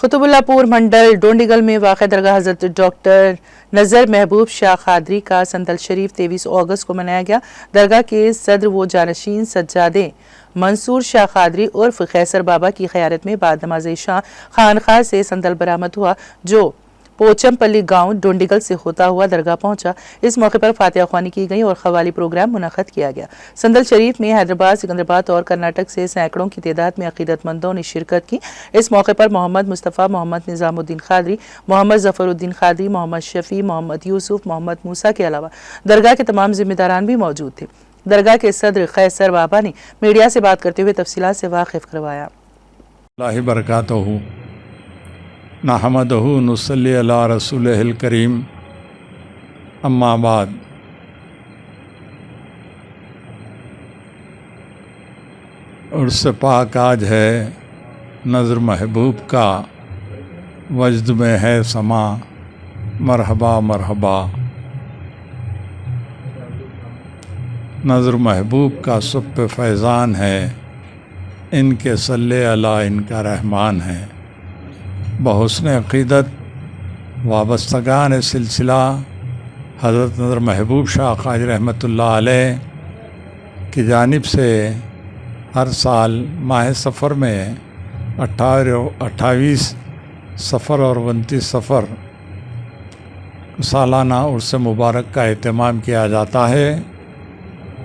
قطب اللہ پور منڈل ڈونڈیگل میں واقع درگاہ حضرت ڈاکٹر نذر محبوب شاہ قادری کا سنتل شریف 23 اگست کو منایا گیا۔ درگاہ کے صدر و جانشین سجادے منصور شاہ قادری عرف خیسر بابا کی قیادت میں بعد نماز عشاء خانقاہ سے سنتل برآمد ہوا جو پوچم پلی گاؤں ڈونڈیگل سے ہوتا ہوا درگاہ پہنچا۔ اس موقع پر فاتحہ خوانی کی گئی اور قوالی پروگرام منعقد کیا گیا۔ سنتل شریف میں حیدرآباد، سکندرآباد اور کرناٹک سے سینکڑوں کی تعداد میں عقیدت مندوں نے شرکت کی۔ اس موقع پر محمد مصطفیٰ، محمد نظام الدین قادری، محمد ظفر الدین قادری، محمد شفیع، محمد یوسف، محمد موسیٰ کے علاوہ درگاہ کے تمام ذمہ داران بھی موجود تھے۔ درگاہ کے صدر خیسر بابا نے میڈیا سے بات کرتے ہوئے تفصیلات سے واقف کروایا۔ اللہ برکاتہ نحمدہ نصلی علی رسولہ الکریم اما بعد۔ عرس پاک آج ہے نظر محبوب کا، وجد میں ہے سما مرحبا مرحبا۔ نظر محبوب کا سب پہ فیضان ہے، ان کے صلی علی ان کا رحمان ہے۔ بحسن عقیدت وابستگان سلسلہ حضرت نظر محبوب شاہ قادری رحمۃ اللہ علیہ کی جانب سے ہر سال ماہ سفر میں 28 سفر اور 29 سفر سالانہ عرس مبارک کا اہتمام کیا جاتا ہے،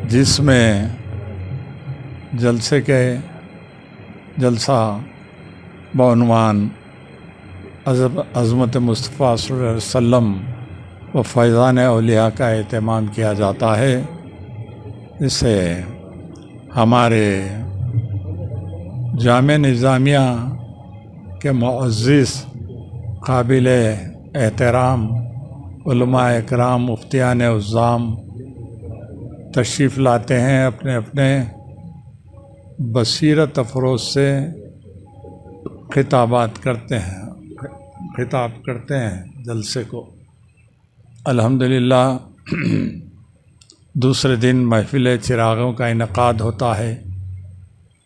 جس میں جلسہ بعنوان عظمت مصطفیٰ صلی اللہ علیہ وسلم و فیضان اولیاء کا اہتمام کیا جاتا ہے۔ اس سے ہمارے جامعہ نظامیہ کے معزز قابل احترام علماء اکرام مفتیان عظام تشریف لاتے ہیں، اپنے اپنے بصیرت افروز سے خطاب کرتے ہیں جلسے کو۔ الحمدللہ دوسرے دن محفل چراغوں کا انعقاد ہوتا ہے۔